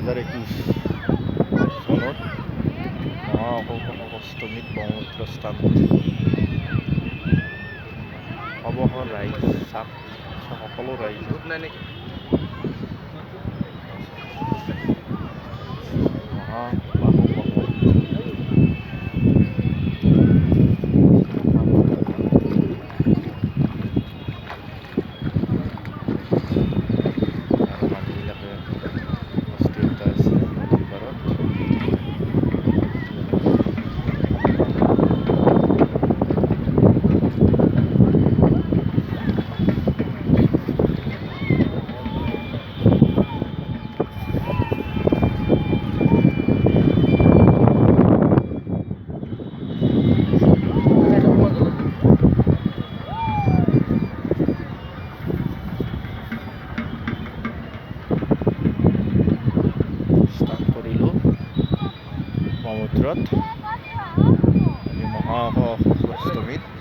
2021 চনত মহাঅষ্টমীত ব্ৰহ্মপুত্ৰ স্থান অৱসৰ ৰাইজ সকলো ৰাইজ স্থান কৰিলোঁ ব্ৰহ্মপুত্ৰত মহাঅষ্টমীত